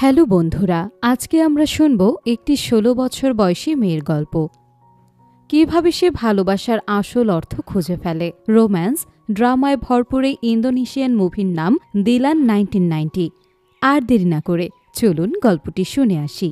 Hello বন্ধুরা, আজকে আমরা শুনব একটি ১৬ বছর বয়সী মেয়ের গল্প। কিভাবে সে ভালোবাসার আসল অর্থ খুঁজে ফেলে। রোম্যান্স ড্রামায় ভরপুর এই ইন্দোনেশিয়ান মুভির নাম দিলান 1990। আর দেরি না করে চলুন গল্পটি শুনে আসি।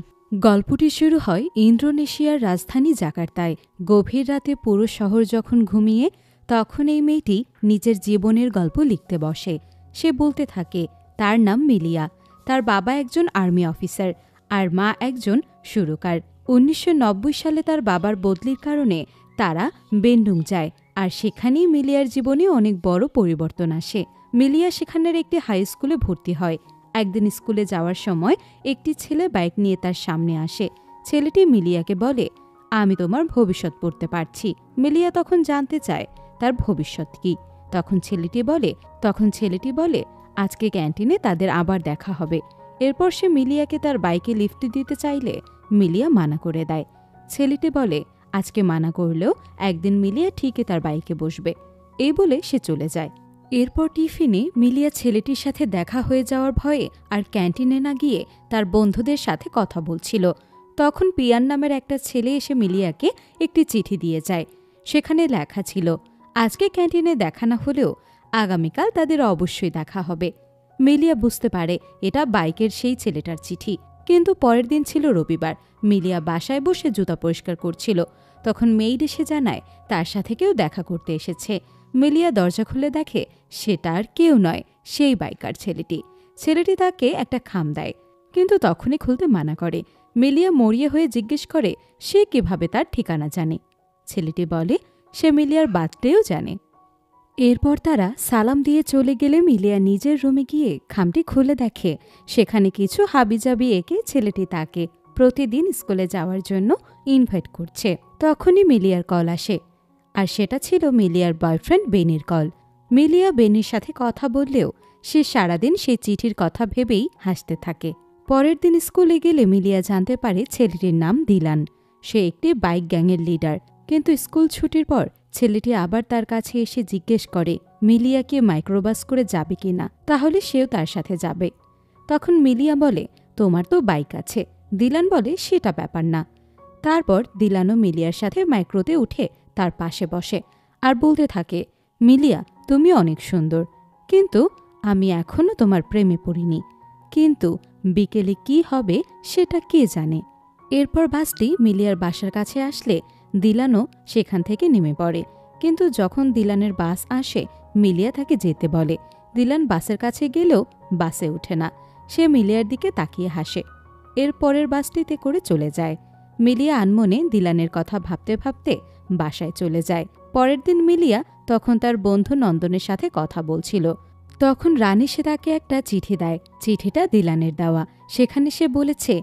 গল্পটি শুরু হয় ইন্দোনেশিয়ার রাজধানী জাকার্তায়। গভীর রাতে পুরো শহর যখন ঘুমিয়ে, তখন এই মেয়েটি নিজের জীবনের গল্প লিখতে বসে। সে বলতে থাকে তার নাম মিলিয়া, তার বাবা একজন আর্মি অফিসার আর মা একজন সুরকার। ১৯৯০ সালে তার বাবার বদলির কারণে তারা বেন্ডুং যায়, আর সেখানেই মিলিয়ার জীবনে অনেক বড় পরিবর্তন আসে। মিলিয়া সেখানের একটি হাই স্কুলে ভর্তি হয়। একদিন স্কুলে যাওয়ার সময় একটি ছেলে বাইক নিয়ে তার সামনে আসে। ছেলেটি মিলিয়াকে বলে, আমি তোমার ভবিষ্যৎ পড়তে পারছি। মিলিয়া তখন জানতে চায় তার ভবিষ্যৎ কি। তখন ছেলেটি বলে আজকে ক্যান্টিনে তাদের আবার দেখা হবে। এরপর সে মিলিয়াকে তার বাইকে লিফট দিতে চাইলে মিলিয়া মানা করে দেয়। ছেলেটি বলে আজকে মানা করলেও একদিন মিলিয়া ঠিকই তার বাইকে বসবে। এই বলে সে চলে যায়। এরপর টিফিনে মিলিয়া ছেলেটির সাথে দেখা হয়ে যাওয়ার ভয়ে আর ক্যান্টিনে না গিয়ে তার বন্ধুদের সাথে কথা বলছিল। তখন পিয়ান নামের একটা ছেলে এসে মিলিয়াকে একটি চিঠি দিয়ে যায়। সেখানে লেখা ছিল, আজকে ক্যান্টিনে দেখা না হলেও আগামীকাল তাদের অবশ্যই দেখা হবে। মিলিয়া বুঝতে পারে এটা বাইকের সেই ছেলেটার চিঠি। কিন্তু পরের দিন ছিল রবিবার। মিলিয়া বাসায় বসে জুতা পরিষ্কার করছিল। তখন মেইড এসে জানায় তার সাথে কেউ দেখা করতে এসেছে। মিলিয়া দরজা খুলে দেখে সেটা আর কেউ নয়, সেই বাইকার ছেলেটি তাকে একটা খাম দেয়, কিন্তু তখনই খুলতে মানা করে। মিলিয়া মরিয়া হয়ে জিজ্ঞেস করে সে কিভাবে তার ঠিকানা জানে। ছেলেটি বলে সে মিলিয়ার বার্থডেও জানে। এরপর তারা সালাম দিয়ে চলে গেলে মিলিয়া নিজের রুমে গিয়ে খামটি খুলে দেখে সেখানে কিছু হাবিজাবি এঁকে ছেলেটি তাকে প্রতিদিন স্কুলে যাওয়ার জন্য ইনভাইট করছে। তখনই মিলিয়ার কল আসে, আর সেটা ছিল মিলিয়ার বয়ফ্রেন্ড বেনির কল। মিলিয়া বেনির সাথে কথা বললেও সে সারাদিন সেই চিঠির কথা ভেবেই হাসতে থাকে। পরের দিন স্কুলে গেলে মিলিয়া জানতে পারে ছেলেটির নাম দিলান। সে একটি বাইক গ্যাংয়ের লিডার। কিন্তু স্কুল ছুটির পর ছেলেটি আবার তার কাছে এসে জিজ্ঞেস করে মিলিয়াকে মাইক্রোবাস করে যাবে কিনা, তাহলে সেও তার সাথে যাবে। তখন মিলিয়া বলে তোমার তো বাইক আছে। দিলান বলে সেটা ব্যাপার না। তারপর দিলানও মিলিয়ার সাথে মাইক্রোতে উঠে তার পাশে বসে আর বলতে থাকে, মিলিয়া তুমি অনেক সুন্দর, কিন্তু আমি এখনও তোমার প্রেমে পড়িনি। কিন্তু বিকেলে কি হবে সেটা কে জানে। এরপর বাসটি মিলিয়ার বাসার কাছে আসলে দিলানও সেখান থেকে নেমে পড়ে। কিন্তু যখন দিলানের বাস আসে মিলিয়া তাকে যেতে বলে। দিলান বাসের কাছে গেলেও বাসে ওঠে না। সে মিলিয়ার দিকে তাকিয়ে হাসে। এর পরের বাসটিতে করে চলে যায়। মিলিয়া আনমনে দিলানের কথা ভাবতে ভাবতে বাসায় চলে যায়। পরের দিন মিলিয়া তখন তার বন্ধু নন্দনের সাথে কথা বলছিল। তখন রানী সে তাকে একটা চিঠি দেয়। চিঠিটা দিলানের দেওয়া। সেখানে সে বলেছে,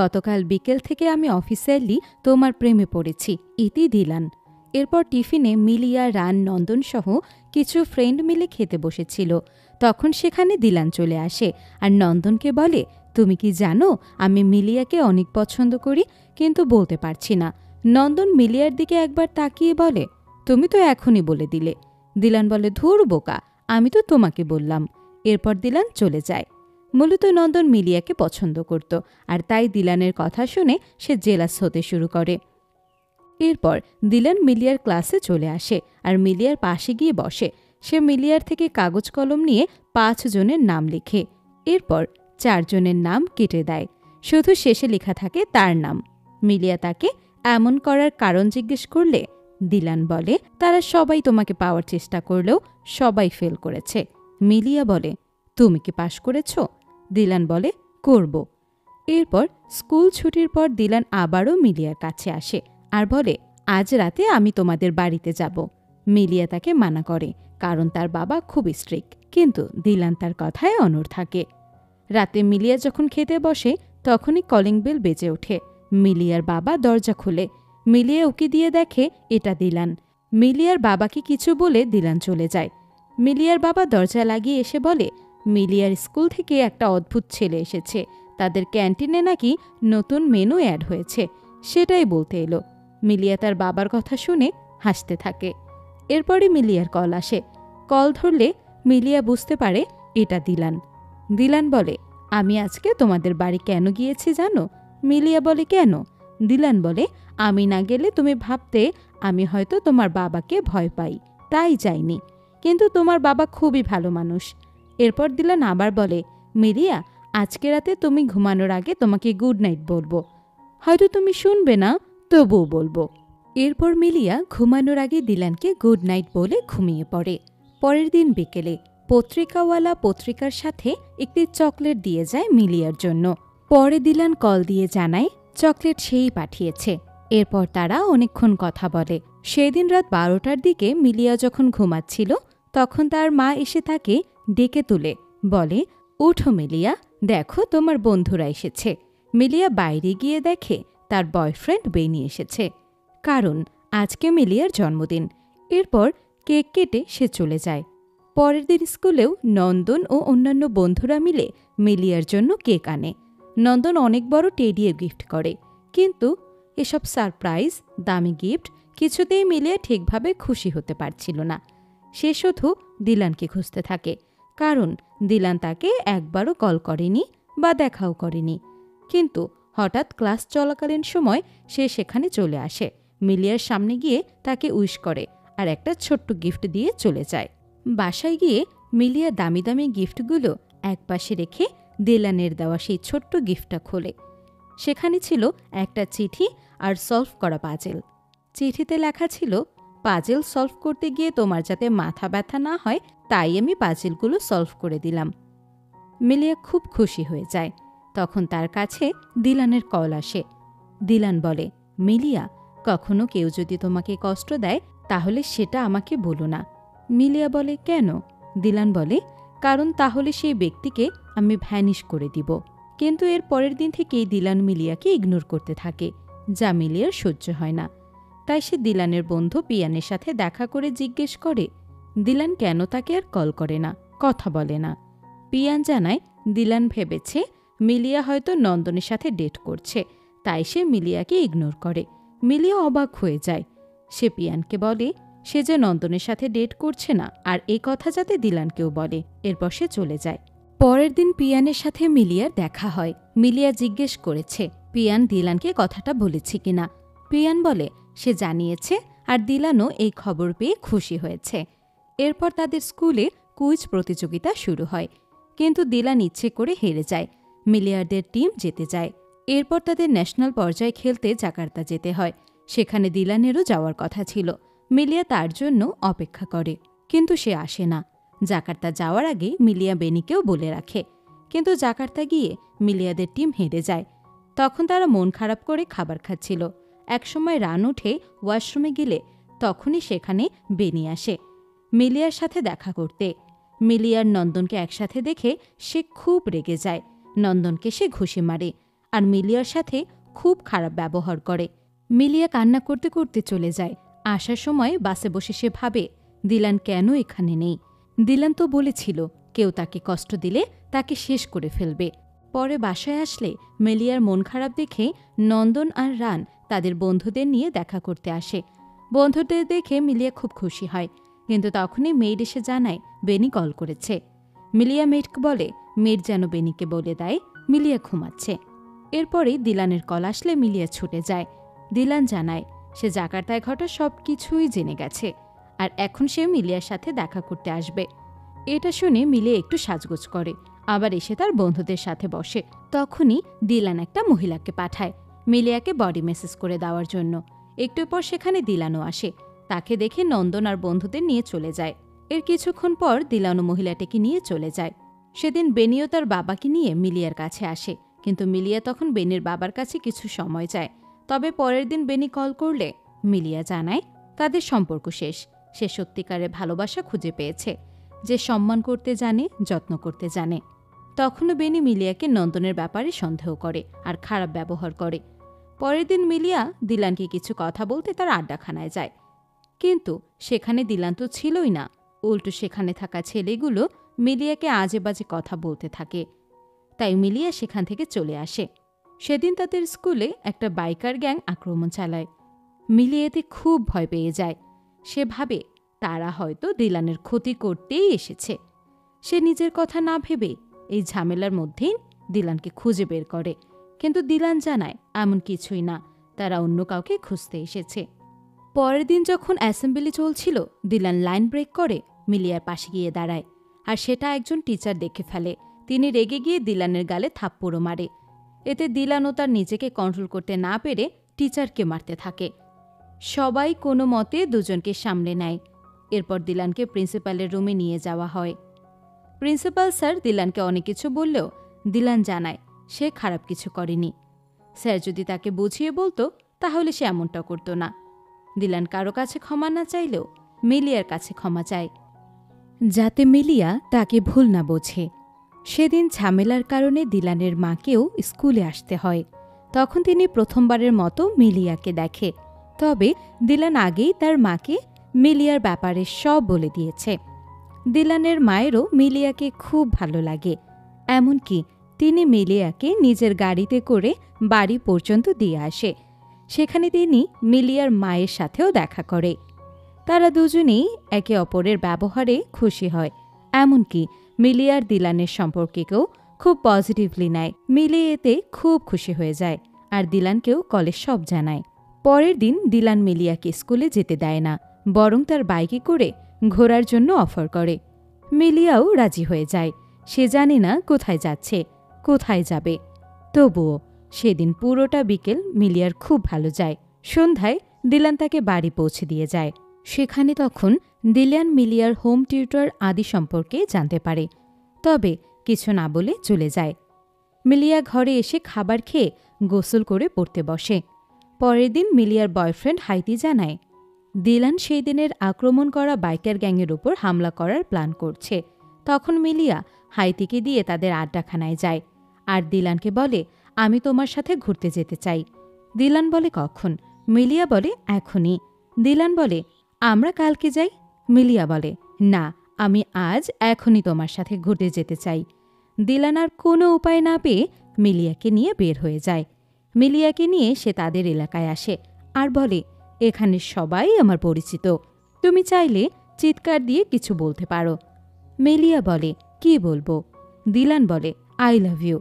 গতকাল বিকেল থেকে আমি অফিসিয়ালি তোমার প্রেমে পড়েছি, ইতি দিলান। এরপর টিফিনে মিলিয়া, রান, নন্দন সহ কিছু ফ্রেন্ড মিলে খেতে বসেছিল। তখন সেখানে দিলান চলে আসে আর নন্দনকে বলে, তুমি কি জানো আমি মিলিয়াকে অনেক পছন্দ করি, কিন্তু বলতে পারছি না। নন্দন মিলিয়ার দিকে একবার তাকিয়ে বলে, তুমি তো এখনই বলে দিলে। দিলান বলে, ধুর বোকা, আমি তো তোমাকে বললাম। এরপর দিলান চলে যায়। মূলত নন্দন মিলিয়াকে পছন্দ করত, আর তাই দিলানের কথা শুনে সে জেলাস হতে শুরু করে। এরপর দিলান মিলিয়ার ক্লাসে চলে আসে আর মিলিয়ার পাশে গিয়ে বসে। সে মিলিয়ার থেকে কাগজ কলম নিয়ে 5 জনের নাম লিখে। এরপর 4 জনের নাম কেটে দেয়, শুধু শেষে লেখা থাকে তার নাম। মিলিয়া তাকে এমন করার কারণ জিজ্ঞেস করলে দিলান বলে, তারা সবাই তোমাকে পাওয়ার চেষ্টা করলেও সবাই ফেল করেছে। মিলিয়া বলে, তুমি কি পাশ করেছ? দিলান বলে, করব। এরপর স্কুল ছুটির পর দিলান আবারও মিলিয়ার কাছে আসে আর বলে, আজ রাতে আমি তোমাদের বাড়িতে যাব। মিলিয়া তাকে মানা করে, কারণ তার বাবা খুব স্ট্রিক্ট। কিন্তু দিলান তার কথায় অনড় থাকে। রাতে মিলিয়া যখন খেতে বসে তখনই কলিং বেল বেজে ওঠে। মিলিয়ার বাবা দরজা খুলে। মিলিয়া উকি দিয়ে দেখে এটা দিলান। মিলিয়ার বাবাকে কিছু বলে দিলান চলে যায়। মিলিয়ার বাবা দরজা লাগিয়ে এসে বলে, মিলিয়ার স্কুল থেকে একটা অদ্ভুত ছেলে এসেছে, তাদের ক্যান্টিনে নাকি নতুন মেনু অ্যাড হয়েছে, সেটাই বলতে এলো। মিলিয়া তার বাবার কথা শুনে হাসতে থাকে। এরপরই মিলিয়ার কল আসে। কল ধরলে মিলিয়া বুঝতে পারে এটা দিলান। দিলান বলে, আমি আজকে তোমাদের বাড়ি কেন গিয়েছি জানো? মিলিয়া বলে, কেন? দিলান বলে, আমি না গেলে তুমি ভাবতে আমি হয়তো তোমার বাবাকে ভয় পাই, তাই যাইনি। কিন্তু তোমার বাবা খুবই ভালো মানুষ। এরপর দিলান আবার বলে, মিলিয়া, আজকে রাতে তুমি ঘুমানোর আগে তোমাকে গুড নাইট বলবো। হয়তো তুমি শুনবে না, তবুও বলবো। এরপর মিলিয়া ঘুমানোর আগে দিলানকে গুড নাইট বলে ঘুমিয়ে পড়ে। পরের দিন বিকেলে পত্রিকাওয়ালা পত্রিকার সাথে একটি চকলেট দিয়ে যায় মিলিয়ার জন্য। পরে দিলান কল দিয়ে জানায় চকলেট সেই পাঠিয়েছে। এরপর তারা অনেকক্ষণ কথা বলে। সেদিন রাত 12টার দিকে মিলিয়া যখন ঘুমাচ্ছিল তখন তার মা এসে তাকে ডেকে তুলে বলে, উঠো মিলিয়া, দেখো তোমার বন্ধুরা এসেছে। মিলিয়া বাইরে গিয়ে দেখে তার বয়ফ্রেন্ড বেনি এসেছে, কারণ আজকে মিলিয়ার জন্মদিন। এরপর কেক কেটে সে চলে যায়। পরের দিন স্কুলেও নন্দন ও অন্যান্য বন্ধুরা মিলে মিলিয়ার জন্য কেক আনে। নন্দন অনেক বড় টেডিও গিফট করে, কিন্তু এসব সারপ্রাইজ দামি গিফট কিছুতেই মিলিয়া ঠিকভাবে খুশি হতে পারছিল না। সে শুধু দিলানকে খুঁজতে থাকে, কারণ দিলান তাকে একবারও কল করেনি বা দেখাও করেনি। কিন্তু হঠাৎ ক্লাস চলাকালীন সময় সে সেখানে চলে আসে, মিলিয়ার সামনে গিয়ে তাকে উইশ করে আর একটা ছোট্ট গিফট দিয়ে চলে যায়। বাসায় গিয়ে মিলিয়া দামি দামি গিফটগুলো একপাশে রেখে দিলানের দেওয়া সেই ছোট্ট গিফটটা খোলে। সেখানে ছিল একটা চিঠি আর সলভ করা পাজেল। চিঠিতে লেখা ছিল, পাজেল সলভ করতে গিয়ে তোমার যাতে মাথা ব্যথা না হয় তাই আমি পাজেলগুলো সলভ করে দিলাম। মিলিয়া খুব খুশি হয়ে যায়। তখন তার কাছে দিলানের কল আসে। দিলান বলে, মিলিয়া, কখনো কেউ যদি তোমাকে কষ্ট দেয় তাহলে সেটা আমাকে বলো না। মিলিয়া বলে, কেন? দিলান বলে, কারণ তাহলে সেই ব্যক্তিকে আমি ভ্যানিশ করে দিব। কিন্তু এর পরের দিন থেকেই দিলান মিলিয়াকে ইগনোর করতে থাকে, যা মিলিয়ার সহ্য হয় না। তাই সে দিলানের বন্ধু পিয়ানের সাথে দেখা করে জিজ্ঞেস করে, দিলান কেন তাকে আর কল করে না, কথা বলে না। পিয়ান জানায়, দিলান ভেবেছে মিলিয়া হয়তো নন্দনের সাথে ডেট করছে, তাই সে মিলিয়াকে ইগনোর করে। মিলিয়া অবাক হয়ে যায়। সে পিয়ানকে বলে সে যে নন্দনের সাথে ডেট করছে না, আর এই কথা যাতে দিলানকেও বলে। এরপর সে চলে যায়। পরের দিন পিয়ানের সাথে মিলিয়ার দেখা হয়। মিলিয়া জিজ্ঞেস করেছে পিয়ান দিলানকে কথাটা বলেছে কিনা। পিয়ান বলে সে জানিয়েছে, আর দিলানও এই খবর পেয়ে খুশি হয়েছে। এরপর তাদের স্কুলে কুইজ প্রতিযোগিতা শুরু হয়, কিন্তু দিলান ইচ্ছে করে হেরে যায়। মিলিয়ারদের টিম জিতে যায়। এরপর তাদের ন্যাশনাল পর্যায়ে খেলতে জাকার্তা যেতে হয়। সেখানে দিলানেরও যাওয়ার কথা ছিল। মিলিয়া তার জন্য অপেক্ষা করে, কিন্তু সে আসে না। জাকার্তা যাওয়ার আগে মিলিয়া বেনিকেও বলে রাখে, কিন্তু জাকার্তা গিয়ে মিলিয়াদের টিম হেরে যায়। তখন তারা মন খারাপ করে খাবার খাচ্ছিল। একসময় রান উঠে ওয়াশরুমে গেলে তখনই সেখানে বেনি আসে মিলিয়ার সাথে দেখা করতে। মিলিয়ার নন্দনকে একসাথে দেখে সে খুব রেগে যায়। নন্দনকে সে ঘুষি মারে আর মিলিয়ার সাথে খুব খারাপ ব্যবহার করে। মিলিয়া কান্না করতে করতে চলে যায়। আসার সময় বাসে বসে সে ভাবে, দিলান কেন এখানে নেই? দিলান তো বলেছিল কেউ তাকে কষ্ট দিলে তাকে শেষ করে ফেলবে। পরে বাসায় আসলে মিলিয়ার মন খারাপ দেখে নন্দন আর রান তাদের বন্ধুদের নিয়ে দেখা করতে আসে। বন্ধুদের দেখে মিলিয়া খুব খুশি হয়, কিন্তু তখনই মেয়েড এসে জানায় বেনি কল করেছে। মিলিয়া মেয়েডকে বলে মেয়েড যেন বেনিকে বলে দেয় মিলিয়া ঘুমাচ্ছে। এরপরেই দিলানের কল আসলে মিলিয়া ছুটে যায়। দিলান জানায় সে জাকার্তায় ঘটা সব কিছুই জেনে গেছে, আর এখন সে মিলিয়ার সাথে দেখা করতে আসবে। এটা শুনে মিলিয়া একটু সাজগোজ করে, আবার এসে তার বন্ধুদের সাথে বসে। তখনই দিলান একটা মহিলাকে পাঠায় মিলিয়াকে বডি মেসেজ করে দেওয়ার জন্য। একটু পর সেখানে দিলানও আসে। তাকে দেখে নন্দন আর বন্ধুদের নিয়ে চলে যায়। এর কিছুক্ষণ পর দিলানও মহিলাটিকে নিয়ে চলে যায়। সেদিন বেনিও তার বাবাকে নিয়ে মিলিয়ার কাছে আসে, কিন্তু মিলিয়া তখন বেনির বাবার কাছে কিছু সময় চায়। তবে পরের দিন বেনি কল করলে মিলিয়া জানায় তাদের সম্পর্ক শেষ। সে সত্যিকারের ভালোবাসা খুঁজে পেয়েছে, যে সম্মান করতে জানে, যত্ন করতে জানে। তখনও বেনি মিলিয়াকে নন্দনের ব্যাপারে সন্দেহ করে আর খারাপ ব্যবহার করে। পরের দিন মিলিয়া দিলানকে কিছু কথা বলতে তার আড্ডাখানায় যায়, কিন্তু সেখানে দিলান তো ছিলই না। উল্টো সেখানে থাকা ছেলেগুলো মিলিয়াকে আজে বাজে কথা বলতে থাকে। তাই মিলিয়া সেখান থেকে চলে আসে। সেদিন তাদের স্কুলে একটা বাইকার গ্যাং আক্রমণ চালায়। মিলিয়া এতে খুব ভয় পেয়ে যায়। সে ভাবে তারা হয়তো দিলানের ক্ষতি করতেই এসেছে। সে নিজের কথা না ভেবে এই ঝামেলার মধ্যেই দিলানকে খুঁজে বের করে, কিন্তু দিলান জানায় এমন কিছুই না, তারা অন্য কাউকে খুঁজতে এসেছে। পরের দিন যখন অ্যাসেম্বলি চলছিল, দিলান লাইন ব্রেক করে মিলিয়ার পাশে গিয়ে দাঁড়ায়, আর সেটা একজন টিচার দেখে ফেলে। তিনি রেগে গিয়ে দিলানের গালে থাপ্পড়ও মারে। এতে দিলানও তার নিজেকে কন্ট্রোল করতে না পেরে টিচারকে মারতে থাকে। সবাই কোনো মতে দুজনকে সামলে নেয়। এরপর দিলানকে প্রিন্সিপালের রুমে নিয়ে যাওয়া হয়। প্রিন্সিপাল স্যার দিলানকে অনেক কিছু বললেও দিলান জানায় সে খারাপ কিছু করেনি। স্যার যদি তাকে বুঝিয়ে বলতো তাহলে সে এমনটা করতো না। দিলান কারো কাছে ক্ষমা না চাইলেও মিলিয়ার কাছে ক্ষমা চায়, যাতে মিলিয়া তাকে ভুল না বোঝে। সেদিন ঝামেলার কারণে দিলানের মাকেও স্কুলে আসতে হয়। তখন তিনি প্রথমবারের মতো মিলিয়াকে দেখে। তবে দিলান আগেই তার মাকে মিলিয়ার ব্যাপারে সব বলে দিয়েছে। দিলানের মায়েরও মিলিয়াকে খুব ভালো লাগে, এমনকি তিনি মিলিয়াকে নিজের গাড়িতে করে বাড়ি পর্যন্ত দিয়ে আসে। সেখানে তিনি মিলিয়ার মায়ের সাথেও দেখা করে। তারা দুজনেই একে অপরের ব্যবহারে খুশি হয়, এমনকি মিলিয়ার দিলানের সম্পর্কেকেও খুব পজিটিভলি নেয়। মিলিয়া এতে খুব খুশি হয়ে যায় আর দিলানকেও কলেজ সব জানায়। পরের দিন দিলান মিলিয়াকে স্কুলে যেতে দেয় না, বরং তার বাইকে করে ঘোরার জন্য অফার করে। মিলিয়াও রাজি হয়ে যায়। সে জানে না কোথায় যাচ্ছে, কোথায় যাবে। তবুও সেদিন পুরোটা বিকেল মিলিয়ার খুব ভালো যায়। সন্ধ্যায় দিলান তাকে বাড়ি পৌঁছে দিয়ে যায়। সেখানে তখন দিলান মিলিয়ার হোম টিউটর আদি সম্পর্কে জানতে পারে, তবে কিছু না বলে চলে যায়। মিলিয়া ঘরে এসে খাবার খেয়ে গোসল করে পড়তে বসে। পরের দিন মিলিয়ার বয়ফ্রেন্ড হাইতি জানায় দিলান সেই দিনের আক্রমণ করা বাইকার গ্যাংয়ের উপর হামলা করার প্ল্যান করছে। তখন মিলিয়া হাইতিকে দিয়ে তাদের আড্ডাখানায় যায় আর দিলানকে বলে, আমি তোমার সাথে ঘুরতে যেতে চাই। দিলান বলে, কখন? মিলিয়া বলে, এখনই। দিলান বলে, আমরা কালকে যাই। মিলিয়া বলে, না, আমি আজ এখনই তোমার সাথে ঘুরতে যেতে চাই। দিলান আর কোনো উপায় না পেয়ে মিলিয়াকে নিয়ে বের হয়ে যায়। মিলিয়াকে নিয়ে সে তাদের এলাকায় আসে আর বলে, এখানে সবাই আমার পরিচিত, তুমি চাইলে চিৎকার দিয়ে কিছু বলতে পারো। মিলিয়া বলে, কি বলবো? দিলান বলে, আই লাভ ইউ।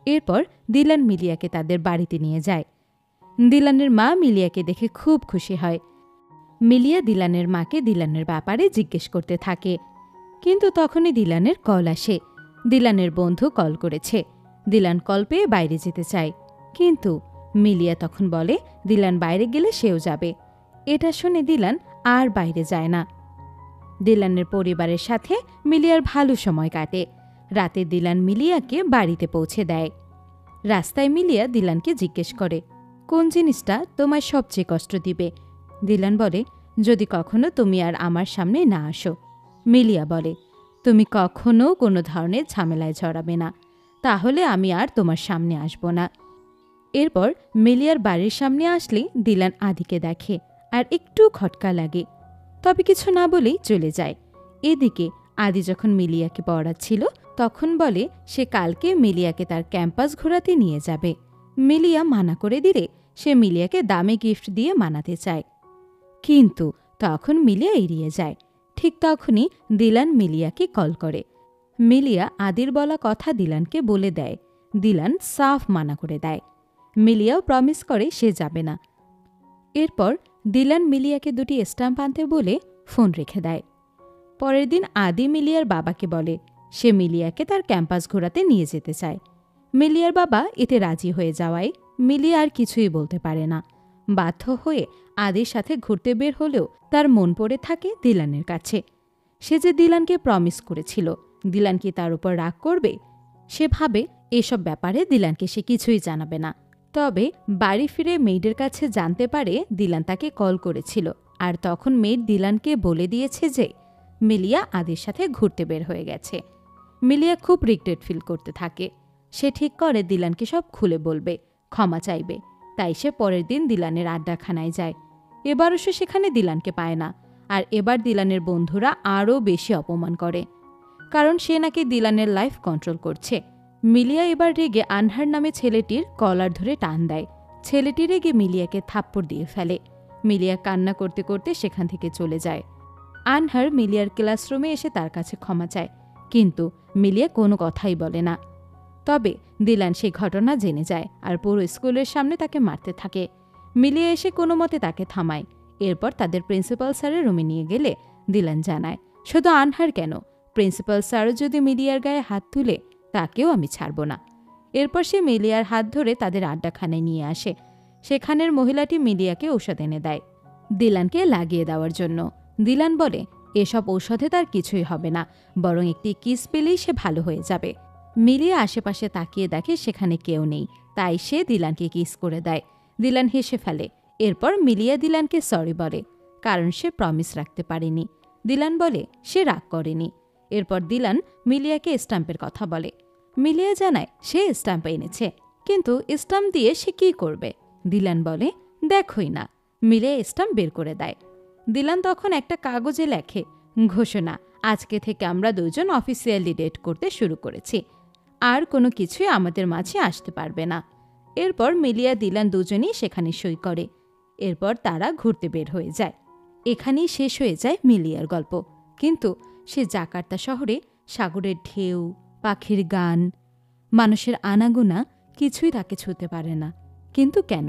এরপর দিলান মিলিয়াকে তাদের বাড়িতে নিয়ে যায়। দিলানের মা মিলিয়াকে দেখে খুব খুশি হয়। মিলিয়া দিলানের মাকে দিলানের ব্যাপারে জিজ্ঞেস করতে থাকে, কিন্তু তখনই দিলানের কল আসে। দিলানের বন্ধু কল করেছে। দিলান কল পেয়ে বাইরে যেতে চায়, কিন্তু মিলিয়া তখন বলে দিলান বাইরে গেলে সেও যাবে। এটা শুনে দিলান আর বাইরে যায় না। দিলানের পরিবারের সাথে মিলিয়ার ভালো সময় কাটে। রাতে দিলান মিলিয়াকে বাড়িতে পৌঁছে দেয়। রাস্তায় মিলিয়া দিলানকে জিজ্ঞেস করে, কোন জিনিসটা তোমায় সবচেয়ে কষ্ট দিবে? দিলান বলে, যদি কখনো তুমি আর আমার সামনে না আসো। মিলিয়া বলে, তুমি কখনো কোনো ধরনের ঝামেলায় জড়াবে না, তাহলে আমি আর তোমার সামনে আসব না। এরপর মিলিয়ার বাড়ির সামনে আসলে দিলান আদিকে দেখে আর একটু খটকা লাগে, তবে কিছু না বলেই চলে যায়। এদিকে আদি যখন মিলিয়াকে পড়াচ্ছিল তখন বলে সে কালকে মিলিয়াকে তার ক্যাম্পাস ঘোরাতে নিয়ে যাবে। মিলিয়া মানা করে দিলে সে মিলিয়াকে দামি গিফট দিয়ে মানাতে চায়, কিন্তু তখন মিলিয়া এড়িয়ে যায়। ঠিক তখনই দিলান মিলিয়াকে কল করে। মিলিয়া আদির বলা কথা দিলানকে বলে দেয়। দিলান সাফ মানা করে দেয়। মিলিয়াও প্রমিস করে সে যাবে না। এরপর দিলান মিলিয়াকে দুটি স্ট্যাম্প আনতে বলে ফোন রেখে দেয়। পরের দিন আদি মিলিয়ার বাবাকে বলে সে মিলিয়াকে তার ক্যাম্পাস ঘোরাতে নিয়ে যেতে চায়। মিলিয়ার বাবা এতে রাজি হয়ে যাওয়ায় মিলিয়া আর কিছুই বলতে পারে না। বাধ্য হয়ে আদির সাথে ঘুরতে বের হলেও তার মন পড়ে থাকে দিলানের কাছে। সে যে দিলানকে প্রমিস করেছিল, দিলান কি তার উপর রাগ করবে? সে ভাবে এসব ব্যাপারে দিলানকে সে কিছুই জানাবে না। তবে বাড়ি ফিরে মেয়েদের কাছে জানতে পারে দিলান তাকে কল করেছিল, আর তখন মেয়ের দিলানকে বলে দিয়েছে যে মিলিয়া আদির সাথে ঘুরতে বের হয়ে গেছে। মিলিয়া খুব রিগ্রেট ফিল করতে থাকে। সে ঠিক করে দিলানকে সব খুলে বলবে, ক্ষমা চাইবে। তাই সে পরের দিন দিলানের আড্ডাখানায় যায়। এবারও সে সেখানে দিলানকে পায় না, আর এবার দিলানের বন্ধুরা আরও বেশি অপমান করে, কারণ সে নাকি দিলানের লাইফ কন্ট্রোল করছে। মিলিয়া এবার রেগে আনহার নামে ছেলেটির কলার ধরে টান দেয়। ছেলেটি রেগে মিলিয়াকে থাপ্পড় দিয়ে ফেলে। মিলিয়া কান্না করতে করতে সেখান থেকে চলে যায়। আনহার মিলিয়ার ক্লাসরুমে এসে তার কাছে ক্ষমা চায়, কিন্তু মিলিয়া কোনো কথাই বলে না। তবে দিলান সেই ঘটনা জেনে যায় আর পুরো স্কুলের সামনে তাকে মারতে থাকে। মিলিয়া এসে কোনো মতে তাকে থামায়। এরপর তাদের প্রিন্সিপাল স্যারের রুমে নিয়ে গেলে দিলান জানায়, শুধু আনহার কেন, প্রিন্সিপাল স্যারও যদি মিলিয়ার গায়ে হাত তুলে তাকেও আমি ছাড়ব না। এরপর সে মিলিয়ার হাত ধরে তাদের আড্ডাখানায় নিয়ে আসে। সেখানের মহিলাটি মিলিয়াকে ঔষধ এনে দেয় দিলানকে লাগিয়ে দেওয়ার জন্য। দিলান বলে এসব ঔষধে তার কিছুই হবে না, বরং একটি কিস পেলেই সে ভালো হয়ে যাবে। মিলিয়া আশেপাশে তাকিয়ে দেখে সেখানে কেউ নেই, তাই সে দিলানকে কিস করে দেয়। দিলান হেসে ফেলে। এরপর মিলিয়া দিলানকে সরি বলে, কারণ সে প্রমিস রাখতে পারেনি। দিলান বলে সে রাগ করেনি। এরপর দিলান মিলিয়াকে স্ট্যাম্পের কথা বলে। মিলিয়া জানায় সে স্ট্যাম্প এনেছে, কিন্তু স্ট্যাম্প দিয়ে সে কী করবে। দিলান বলে দেখোই না। মিলিয়া স্ট্যাম্প বের করে দেয়। দিলান তখন একটা কাগজে লেখে, ঘোষণা, আজকে থেকে আমরা দুজন অফিসিয়ালি ডেট করতে শুরু করেছি, আর কোনো কিছুই আমাদের মাঝে আসতে পারবে না। এরপর মিলিয়া দিলান দুজনেই সেখানে সই করে। এরপর তারা ঘুরতে বের হয়ে যায়। এখানেই শেষ হয়ে যায় মিলিয়ার গল্প। কিন্তু সে জাকার্তা শহরে সাগরের ঢেউ, পাখির গান, মানুষের আনাগোনা কিছুই তাকে ছুঁতে পারে না। কিন্তু কেন?